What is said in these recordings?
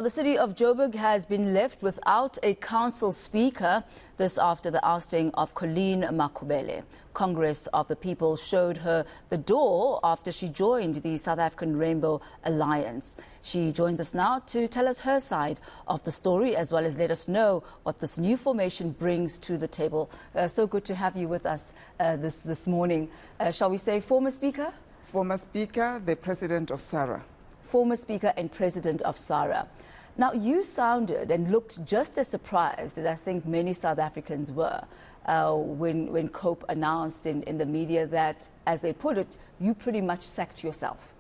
The City of Joburg has been left without a council speaker, this after the ousting of Colleen Makhubele. Congress of the People showed her the door after she joined the South African Rainbow Alliance. She joins us now to tell us her side of the story, as well as let us know what this new formation brings to the table. So good to have you with us this morning. Shall we say former speaker? Former speaker, the president of SARA. Former speaker and president of SARA. Now, you sounded and looked just as surprised as I think many South Africans were when COPE announced in the media that, as they put it, you pretty much sacked yourself.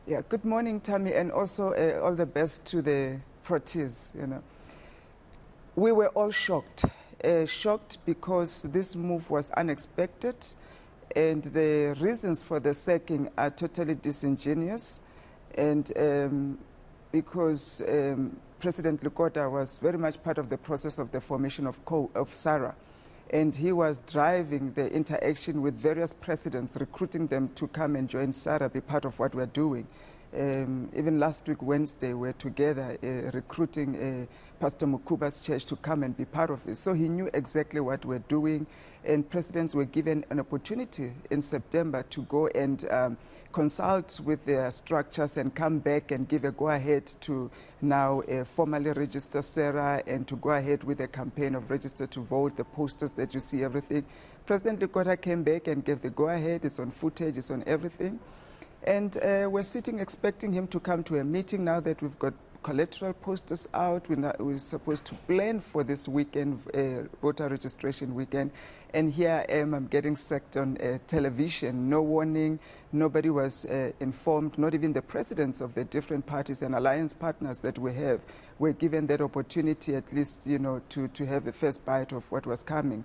Yeah, good morning, Tammy, and also all the best to the proteas. We were all shocked, shocked because this move was unexpected, and the reasons for the sacking are totally disingenuous. And because President Lekota was very much part of the process of the formation of SARA, and he was driving the interaction with various presidents, recruiting them to come and join SARA, be part of what we're doing. Even last week, Wednesday, we're together recruiting Pastor Mukuba's church to come and be part of it. So he knew exactly what we're doing, and presidents were given an opportunity in September to go and consult with their structures and come back and give a go-ahead to now formally register SARA and to go ahead with a campaign of register to vote, the posters that you see, everything. President Lekota came back and gave the go-ahead. It's on footage, it's on everything. And we're sitting expecting him to come to a meeting now that we've got collateral posters out. We're supposed to plan for this weekend, voter registration weekend. And here I am, I'm getting sacked on television. No warning, nobody was informed, not even the presidents of the different parties and alliance partners that we have were given that opportunity, at least, to have the first bite of what was coming.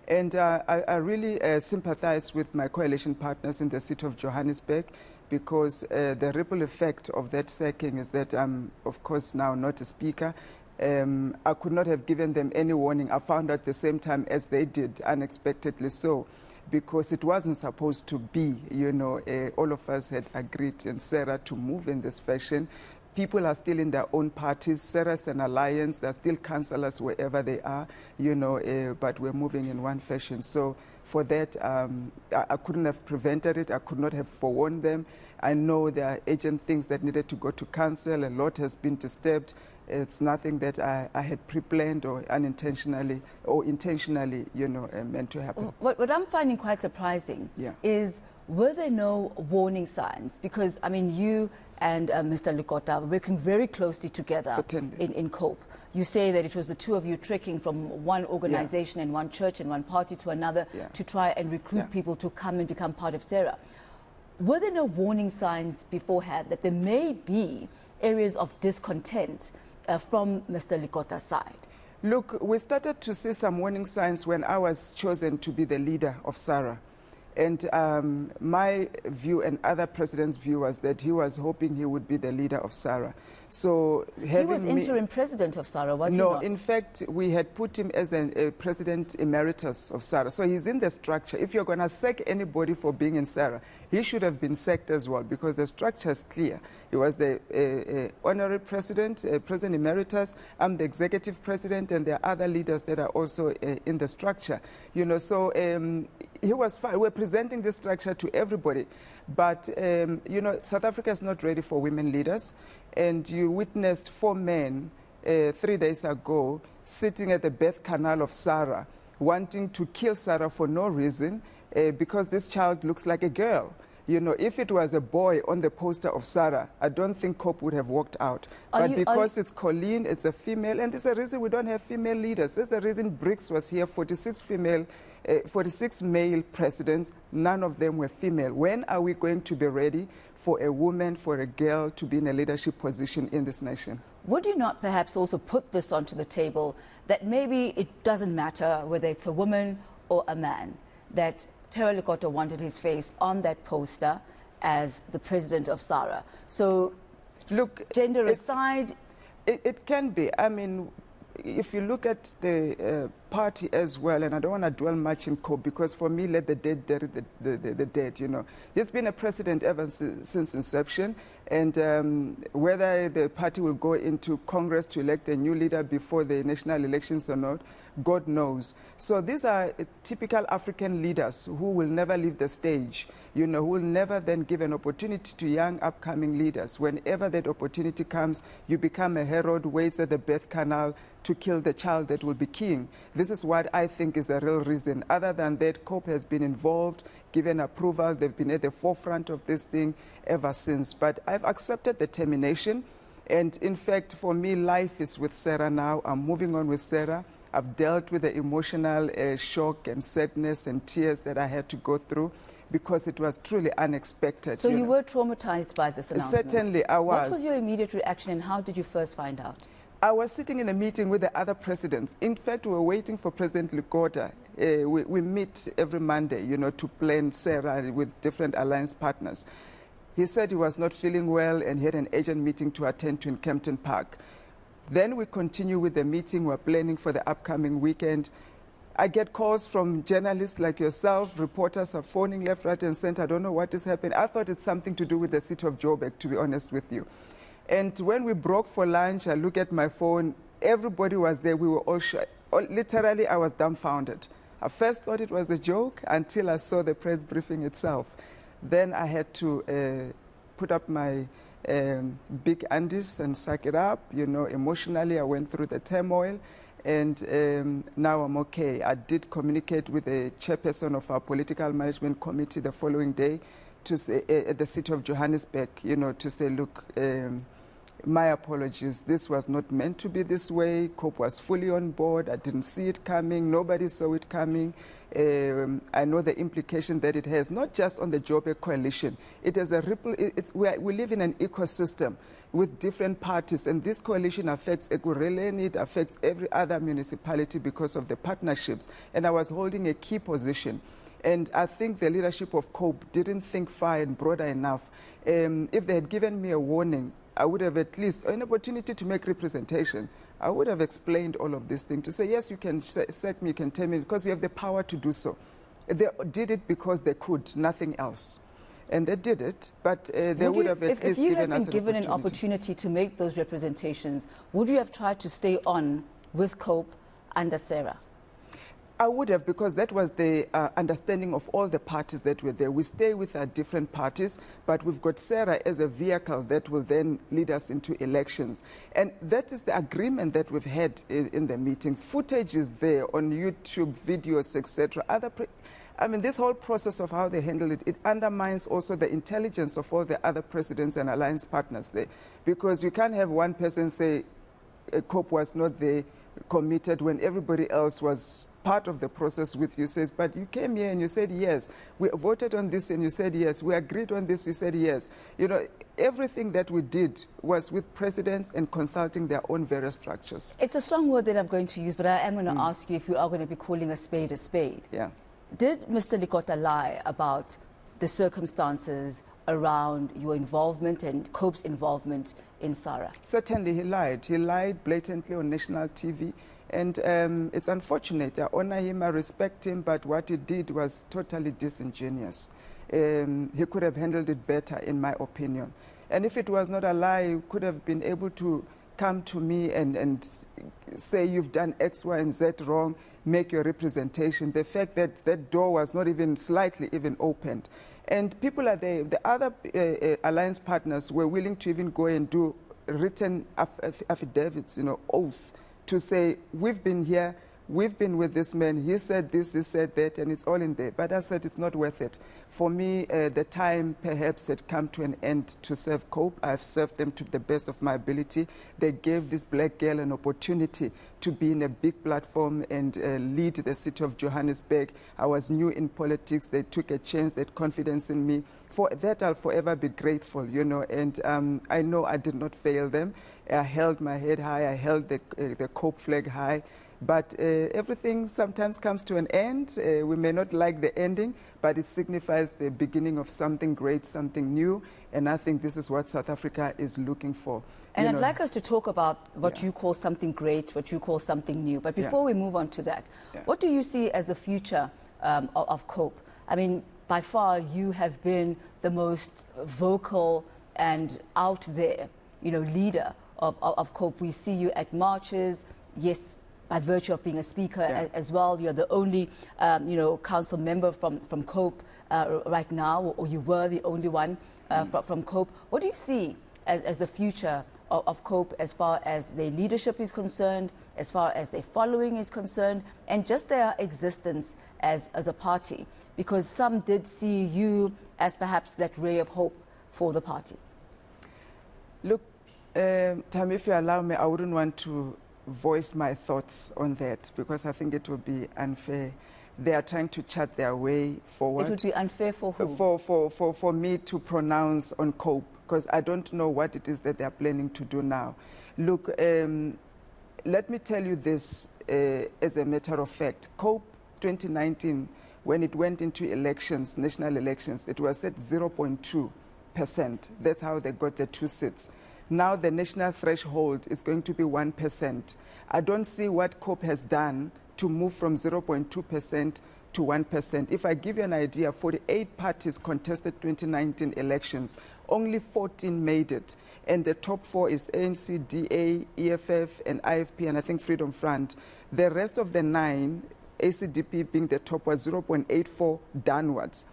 And I really sympathize with my coalition partners in the City of Johannesburg, because the ripple effect of that sacking is that I'm, of course, now not a speaker. I could not have given them any warning. I found out at the same time as they did, unexpectedly so, because it wasn't supposed to be. All of us had agreed in SARA to move in this fashion. People are still in their own parties. SARA's an alliance. There are still councillors wherever they are, but we're moving in one fashion. So for that, I couldn't have prevented it. I could not have forewarned them. I know there are urgent things that needed to go to council. A lot has been disturbed. It's nothing that I had pre-planned or unintentionally or intentionally, meant to happen. What I'm finding quite surprising is, were there no warning signs? Because, I mean, you and Mr. Lekota were working very closely together in COPE. You say that it was the two of you trekking from one organization and one church and one party to another to try and recruit people to come and become part of SARA. Were there no warning signs beforehand that there may be areas of discontent from Mr. Lekota's side? Look, we started to see some warning signs when I was chosen to be the leader of SARA. And my view and other presidents' view was that he was hoping he would be the leader of SARA. So he was interim president of SARA, was he not? No, in fact, we had put him as a president emeritus of SARA. So he's in the structure. If you're going to sack anybody for being in SARA, he should have been sacked as well, because the structure is clear. He was the honorary president, president emeritus. I'm the executive president, and there are other leaders that are also in the structure. So he was fine. We're presenting this structure to everybody. But, South Africa is not ready for women leaders. And you witnessed 4 men 3 days ago sitting at the birth canal of SARA, wanting to kill SARA for no reason, because this child looks like a girl. If it was a boy on the poster of SARA, I don't think COPE would have walked out. But because it's Colleen, it's a female, and there's a reason we don't have female leaders. There's a reason BRICS was here, 46 male presidents, none of them were female. When are we going to be ready for a woman, for a girl to be in a leadership position in this nation? Would you not perhaps also put this onto the table, that maybe it doesn't matter whether it's a woman or a man, that Terry Lekota wanted his face on that poster as the president of SARA? So, look, gender aside... It can be. I mean, if you look at the party as well, and I don't want to dwell much in Cope, because for me, let the dead bury the dead, you know. He's been a president ever since inception, and whether the party will go into Congress to elect a new leader before the national elections or not, God knows. So these are typical African leaders who will never leave the stage, you know, who will never then give an opportunity to young upcoming leaders. Whenever that opportunity comes, you become a Herod, waits at the birth canal to kill the child that will be king. This is what I think is the real reason. Other than that, COPE has been involved, given approval. They've been at the forefront of this thing ever since. But I've accepted the termination. And in fact, for me, life is with SARA now. I'm moving on with SARA. I've dealt with the emotional shock and sadness and tears that I had to go through, because it was truly unexpected. So you were traumatized by this announcement? Certainly, I was. What was your immediate reaction, and how did you first find out? I was sitting in a meeting with the other presidents. In fact, we were waiting for President Lukota. We meet every Monday, you know, to plan SARA with different alliance partners. He said he was not feeling well and he had an urgent meeting to attend to in Kempton Park. Then we continue with the meeting. We're planning for the upcoming weekend. I get calls from journalists like yourself. Reporters are phoning left, right, and center. I don't know what is happening. I thought it's something to do with the City of Joburg, to be honest with you. And when we broke for lunch, I look at my phone. Everybody was there. We were all shy. Literally, I was dumbfounded. I first thought it was a joke until I saw the press briefing itself. Then I had to put up my big undies and suck it up. You know, emotionally, I went through the turmoil. And now I'm okay. I did communicate with the chairperson of our political management committee the following day to say, at the City of Johannesburg, you know, to say, look, my apologies. This was not meant to be this way. COPE was fully on board. I didn't see it coming. Nobody saw it coming. I know the implication that it has, not just on the Joburg coalition. It has a ripple. We live in an ecosystem with different parties, and this coalition affects Ekurhuleni, it affects every other municipality because of the partnerships. And I was holding a key position. And I think the leadership of COPE didn't think far and broader enough. If they had given me a warning, I would have at least an opportunity to make representation. I would have explained all of this thing to say, yes, you can sack me, you can tell me, because you have the power to do so. They did it because they could, nothing else. And they did it, but they would have at least given us an opportunity. If you had been given an opportunity to make those representations, would you have tried to stay on with COPE under SARA? I would have, because that was the understanding of all the parties that were there. We stay with our different parties, but we've got SARA as a vehicle that will then lead us into elections. And that is the agreement that we've had in the meetings. Footage is there on YouTube, videos, etc. I mean, this whole process of how they handle it, it undermines also the intelligence of all the other presidents and alliance partners there. Because you can't have one person say COPE was not there, committed, when everybody else was part of the process with you. Says, but you came here and you said yes. We voted on this and you said yes. We agreed on this, you said yes. You know, everything that we did was with presidents and consulting their own various structures. It's a strong word that I'm going to use, but I am going to ask you if you are going to be calling a spade a spade. Yeah. Did Mr. Lukota lie about the circumstances around your involvement and COPE's involvement in SARA? Certainly he lied. He lied blatantly on national TV. And it's unfortunate. I honor him, I respect him, but what he did was totally disingenuous. He could have handled it better, in my opinion. And if it was not a lie, he could have been able to come to me and say, you've done X, Y, and Z wrong, make your representation. The fact that that door was not even slightly even opened. And people are there, the other alliance partners were willing to even go and do written affidavits, you know, oath, to say, we've been here, we've been with this man, he said this, he said that, and it's all in there. But I said it's not worth it. For me, the time perhaps had come to an end to serve COPE. I've served them to the best of my ability. They gave this black girl an opportunity to be in a big platform and lead the City of Johannesburg. I was new in politics. They took a chance, they had confidence in me. For that, I'll forever be grateful, you know, and I know I did not fail them. I held my head high. I held the COPE flag high. But everything sometimes comes to an end. We may not like the ending, but it signifies the beginning of something great, something new. And I think this is what South Africa is looking for. And I'd like us to talk about what you call something great, what you call something new. But before we move on to that, what do you see as the future of COPE? I mean, by far, you have been the most vocal and out there, leader of COPE. We see you at marches, yes, by virtue of being a speaker as well. You're the only, council member from COPE right now, or you were the only one from COPE. What do you see as the future of COPE as far as their leadership is concerned, as far as their following is concerned, and just their existence as a party? Because some did see you as perhaps that ray of hope for the party. Look, Tam, if you allow me, I wouldn't want to voice my thoughts on that because I think it would be unfair. They are trying to chart their way forward. It would be unfair for who? For me to pronounce on COPE because I don't know what it is that they are planning to do now. Look, let me tell you this as a matter of fact. COPE 2019, when it went into elections, national elections, it was at 0.2%. That's how they got the 2 seats. Now the national threshold is going to be 1%. I don't see what COPE has done to move from 0.2% to 1%. If I give you an idea, 48 parties contested 2019 elections. Only 14 made it. And the top 4 is ANC, DA, EFF, and IFP, and I think Freedom Front. The rest of the 9, ACDP being the top, was 0.84 downwards.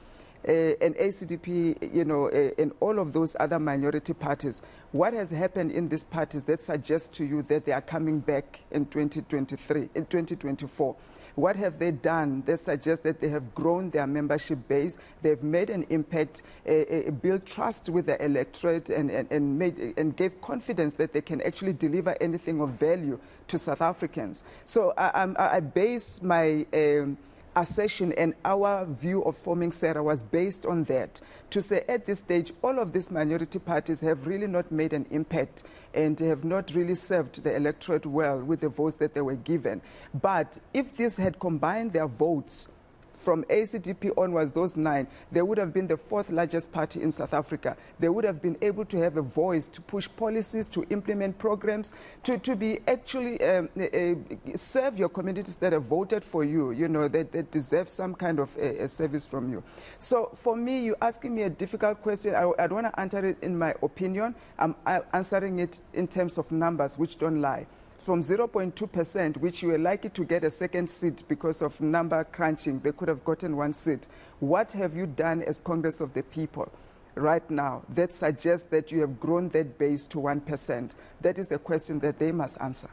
And ACDP, and all of those other minority parties. What has happened in these parties that suggests to you that they are coming back in 2023, in 2024? What have they done that suggests that they have grown their membership base, they've made an impact, built trust with the electorate, and gave confidence that they can actually deliver anything of value to South Africans? So I base my assertion and our view of forming SARA was based on that. To say at this stage, all of these minority parties have really not made an impact and have not really served the electorate well with the votes that they were given. But if this had combined their votes from ACDP onwards, those 9, they would have been the 4th largest party in South Africa. They would have been able to have a voice to push policies, to implement programs, to be actually serve your communities that have voted for you, that deserve some kind of a service from you. So for me, you're asking me a difficult question. I don't want to answer it in my opinion. I'm answering it in terms of numbers, which don't lie. From 0.2%, which you were likely to get a 2nd seat because of number crunching, they could have gotten 1 seat. What have you done as Congress of the People right now that suggests that you have grown that base to 1%? That is the question that they must answer.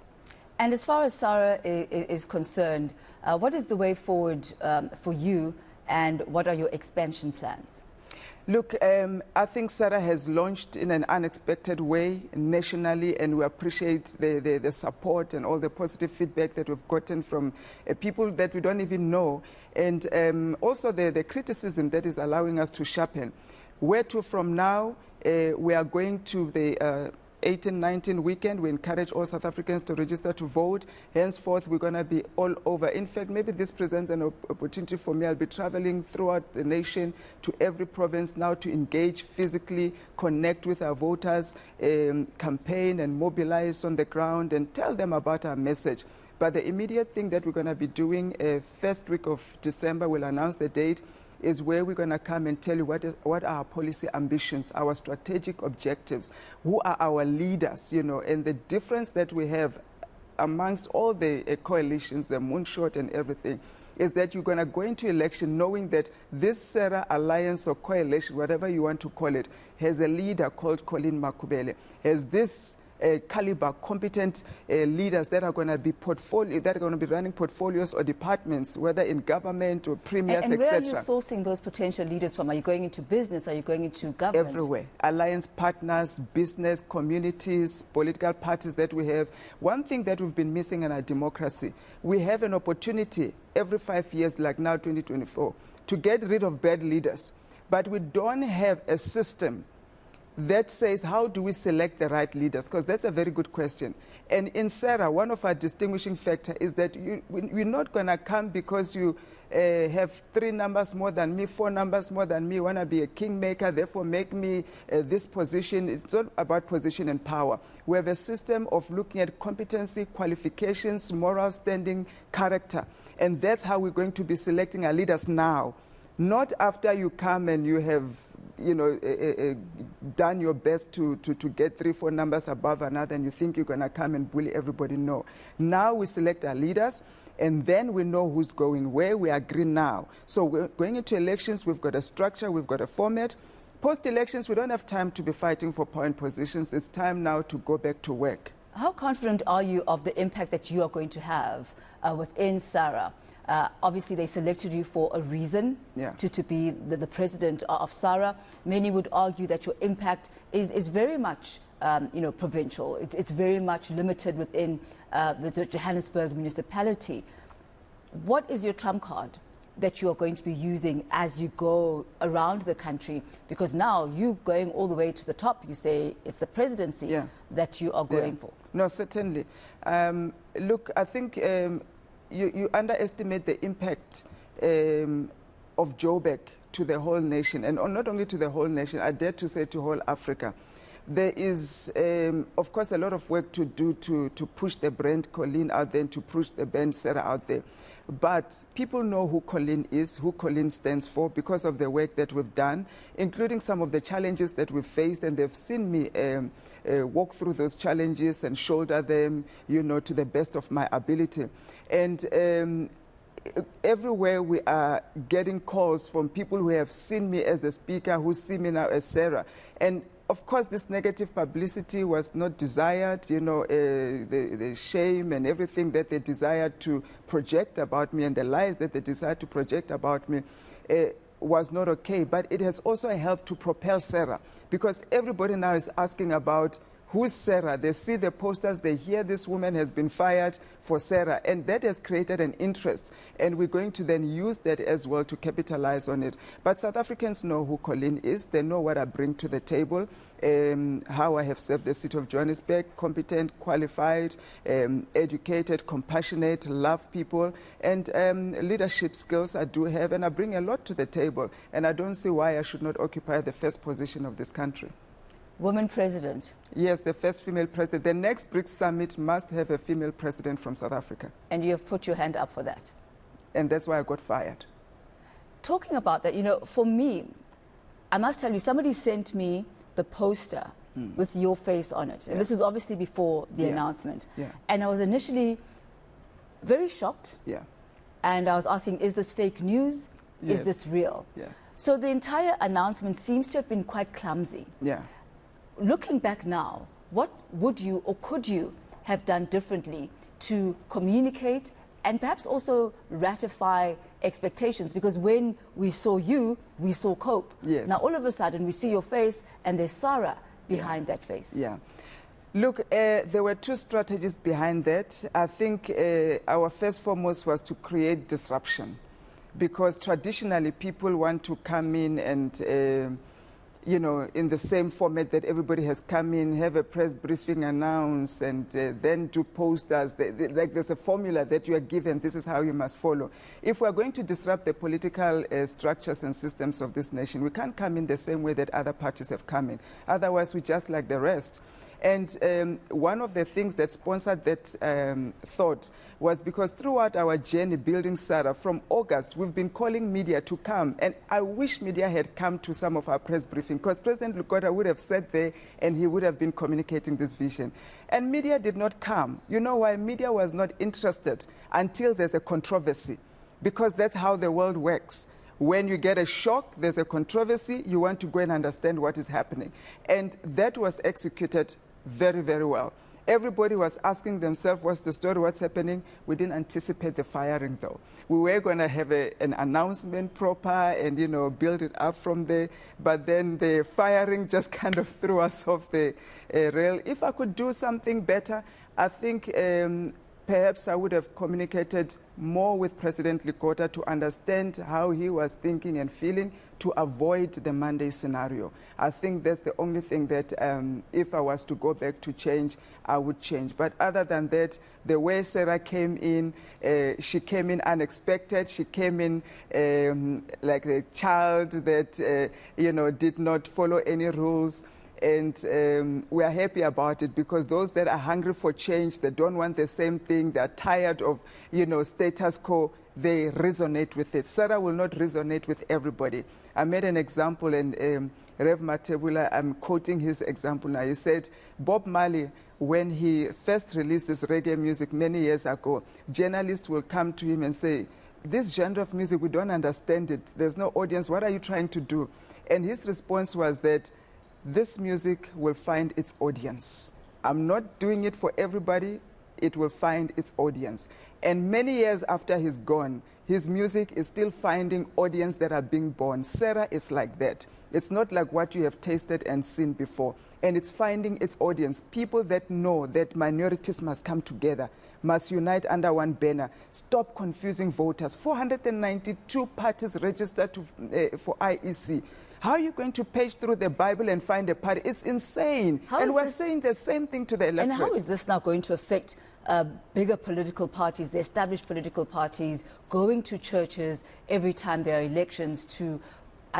And as far as SARA is concerned, what is the way forward for you, and what are your expansion plans? Look, I think SARA has launched in an unexpected way nationally, and we appreciate the support and all the positive feedback that we've gotten from people that we don't even know, and also the criticism that is allowing us to sharpen. Where to from now? We are going to the 18-19 weekend. We encourage all South Africans to register to vote. Henceforth, we're going to be all over. In fact, maybe this presents an opportunity for me. I'll be traveling throughout the nation to every province now to engage physically, connect with our voters, campaign and mobilize on the ground and tell them about our message. But the immediate thing that we're going to be doing, first week of December, we'll announce the date, is where we're going to come and tell you what are our policy ambitions, our strategic objectives, who are our leaders, and the difference that we have amongst all the coalitions, the moonshot and everything, is that you're going to go into election knowing that this SARA alliance or coalition, whatever you want to call it, has a leader called Colleen Makhubele, has this caliber, competent leaders that are going to be running portfolios or departments, whether in government or premiers, etc. And where are you sourcing those potential leaders from? Are you going into business? Are you going into government? Everywhere. Alliance partners, business, communities, political parties that we have. One thing that we've been missing in our democracy, we have an opportunity every 5 years, like now 2024, to get rid of bad leaders. But we don't have a system that says, how do we select the right leaders? Because that's a very good question. And in SARA, one of our distinguishing factors is that we're not going to come because you have 3 numbers more than me, 4 numbers more than me, want to be a kingmaker, therefore make me this position. It's not about position and power. We have a system of looking at competency, qualifications, moral standing, character. And that's how we're going to be selecting our leaders now. Not after you come and you have, you know, done your best to get 3, 4 numbers above another and you think you're going to come and bully everybody. No. Now we select our leaders and then we know who's going where. We agree now. So we're going into elections. We've got a structure. We've got a format. Post-elections, we don't have time to be fighting for point positions. It's time now to go back to work. How confident are you of the impact that you are going to have within SARA? Obviously, they selected you for a reason, to be the president of SARA. Many would argue that your impact is very much, provincial. It's very much limited within the Johannesburg municipality. What is your trump card that you are going to be using as you go around the country? Because now you going all the way to the top, you say it's the presidency that you are going for. No, certainly. Look, I think you underestimate the impact of Joburg to the whole nation, and not only to the whole nation, I dare to say to whole Africa. There is, of course, a lot of work to do to push the brand Colleen out there and to push the brand SARA out there. But people know who Colleen is, who Colleen stands for, because of the work that we've done, including some of the challenges that we've faced, and they've seen me walk through those challenges and shoulder them, to the best of my ability. And everywhere we are getting calls from people who have seen me as a speaker, who see me now as SARA. And of course, this negative publicity was not desired, the shame and everything that they desired to project about me and the lies that they desired to project about me was not okay. But it has also helped to propel SARA, because everybody now is asking about who's SARA. They see the posters, they hear this woman has been fired for SARA, and that has created an interest. And we're going to then use that as well to capitalize on it. But South Africans know who Colleen is. They know what I bring to the table, how I have served the City of Johannesburg, competent, qualified, educated, compassionate, love people, and leadership skills I do have, and I bring a lot to the table. And I don't see why I should not occupy the first position of this country. Woman president? Yes, the first female president. The next BRICS summit must have a female president from South Africa. And you have put your hand up for that? And that's why I got fired. Talking about that, for me, I must tell you, somebody sent me the poster with your face on it. And this was obviously before the announcement. And I was initially very shocked. And I was asking, is this fake news? Is this real? So the entire announcement seems to have been quite clumsy. Looking back now, what would you or could you have done differently to communicate and perhaps also ratify expectations? Because when we saw you, we saw COPE. Now all of a sudden we see your face and there's SARA behind that face. Look, there were 2 strategies behind that. I think our first foremost was to create disruption, because traditionally people want to come in and in the same format that everybody has come in, have a press briefing, announce, and then do posters. Like there's a formula that you are given, this is how you must follow. If we're going to disrupt the political structures and systems of this nation, we can't come in the same way that other parties have come in. Otherwise, we're just like the rest. And one of the things that sponsored that thought was because throughout our journey building SARA, from August, we've been calling media to come. And I wish media had come to some of our press briefings, because President Lukhota would have sat there and he would have been communicating this vision. And media did not come. You know why? Media was not interested until there's a controversy, because that's how the world works. When you get a shock, there's a controversy, you want to go and understand what is happening. And that was executed very, very well. Everybody was asking themselves, what's the story, what's happening? We didn't anticipate the firing, though. We were going to have an announcement proper and, build it up from there. But then the firing just kind of threw us off the rail. If I could do something better, I think perhaps I would have communicated more with President Lukhota to understand how he was thinking and feeling, to avoid the Monday scenario. I think that's the only thing that if I was to go back to change, I would change. But other than that, the way SARA came in, she came in unexpected. She came in like a child that, did not follow any rules. And we are happy about it, because those that are hungry for change, they don't want the same thing, they're tired of, status quo, they resonate with it. SARA will not resonate with everybody. I made an example, and Rev Makhubele, I'm quoting his example now. He said, Bob Marley, when he first released this reggae music many years ago, journalists will come to him and say, this genre of music, we don't understand it. There's no audience. What are you trying to do? And his response was that this music will find its audience. I'm not doing it for everybody. It will find its audience. And many years after he's gone, his music is still finding audience that are being born. SARA is like that. It's not like what you have tasted and seen before. And it's finding its audience. People that know that minorities must come together, must unite under one banner. Stop confusing voters. 492 parties registered for IEC. How are you going to page through the Bible and find a party? It's insane. And we're saying the same thing to the electorate. And how is this now going to affect bigger political parties, the established political parties, going to churches every time there are elections to,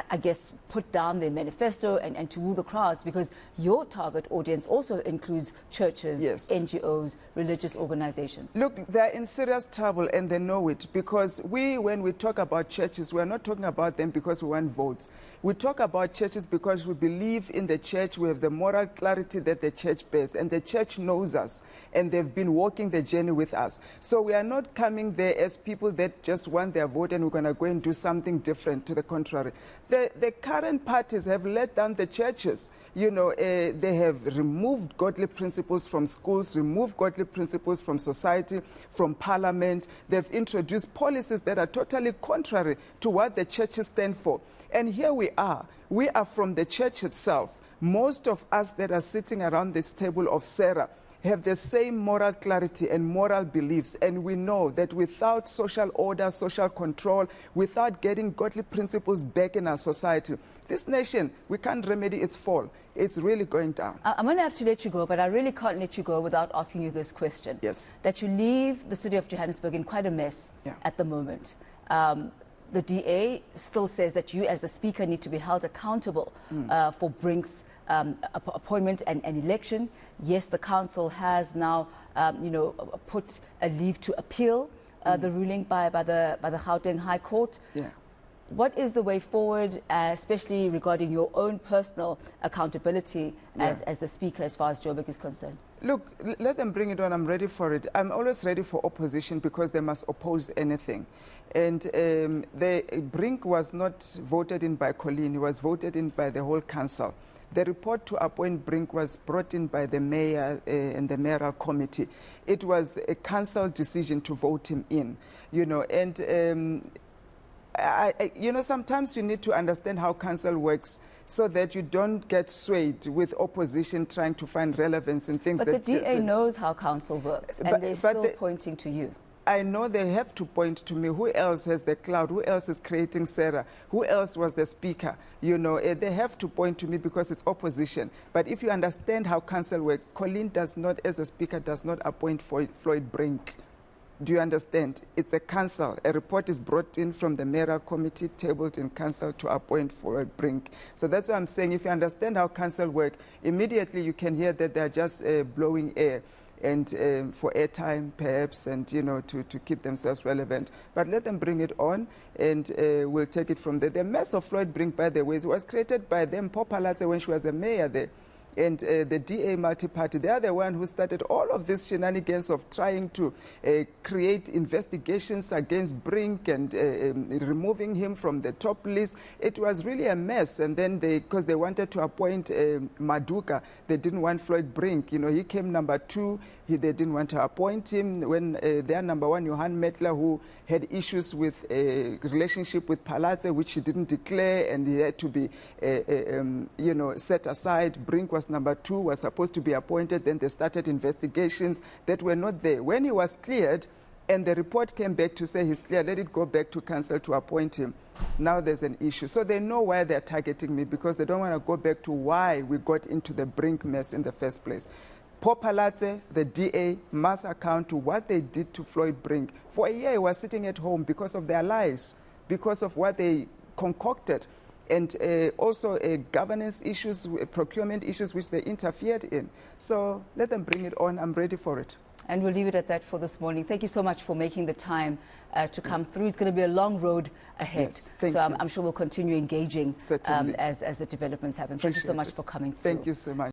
I guess, put down their manifesto and to woo the crowds? Because your target audience also includes churches, yes, NGOs, religious organizations. Look, they're in serious trouble, and they know it, because when we talk about churches, we're not talking about them because we want votes. We talk about churches because we believe in the church. We have the moral clarity that the church bears, and the church knows us, and they've been walking the journey with us. So we are not coming there as people that just want their vote and we're going to go and do something different. To the contrary. The current parties have let down the churches. They have removed godly principles from schools, removed godly principles from society, from parliament. They've introduced policies that are totally contrary to what the churches stand for. And here we are. We are from the church itself. Most of us that are sitting around this table of SARA have the same moral clarity and moral beliefs. And we know that without social order, social control, without getting godly principles back in our society, this nation, we can't remedy its fall. It's really going down. I'm going to have to let you go, but I really can't let you go without asking you this question. Yes. That you leave the city of Johannesburg in quite a mess at the moment. The DA still says that you as the speaker need to be held accountable for Brink's appointment and election. Yes, the council has now, put a leave to appeal the ruling by the Gauteng High Court. Yeah. What is the way forward, especially regarding your own personal accountability as the speaker, as far as Joburg is concerned? Look, let them bring it on. I'm ready for it. I'm always ready for opposition, because they must oppose anything. And Brink was not voted in by Colleen. He was voted in by the whole council. The report to appoint Brink was brought in by the mayor and the mayoral committee. It was a council decision to vote him in, and sometimes you need to understand how council works, so that you don't get swayed with opposition trying to find relevance in things. But the DA knows how council works, and they're still pointing to you. I know they have to point to me. Who else has the cloud? Who else is creating SARA? Who else was the speaker? They have to point to me because it's opposition. But if you understand how council works, Colleen does not, as a speaker, does not appoint Floyd Brink. Do you understand? It's a council. A report is brought in from the mayoral committee, tabled in council to appoint Floyd Brink. So that's what I'm saying. If you understand how council works, immediately you can hear that they're just blowing air. And for airtime, perhaps, and to keep themselves relevant. But let them bring it on, and we'll take it from there. The mess of Floyd Brink, by the way, was created by them, Popalate, when she was a mayor there. And the DA multi-party, they are the one who started all of these shenanigans of trying to create investigations against Brink and removing him from the top list. It was really a mess. And then because they wanted to appoint Maduka, they didn't want Floyd Brink. He came number 2. They didn't want to appoint him. When their number 1, Johan Metler, who had issues with a relationship with Palazzo, which he didn't declare, and he had to be, set aside. Brink was number 2, was supposed to be appointed. Then they started investigations that were not there. When he was cleared, And the report came back to say he's clear, let it go back to council to appoint him. Now there's an issue. So they know why they're targeting me, because they don't want to go back to why we got into the Brink mess in the first place. Popalatse, the DA, must account to what they did to Floyd Brink. For a year, he was sitting at home because of their lies, because of what they concocted, and also governance issues, procurement issues which they interfered in. So let them bring it on. I'm ready for it. And we'll leave it at that for this morning. Thank you so much for making the time to come through. It's going to be a long road ahead. Yes, so I'm sure we'll continue engaging as the developments happen. Thank you so much for coming through. Thank you so much.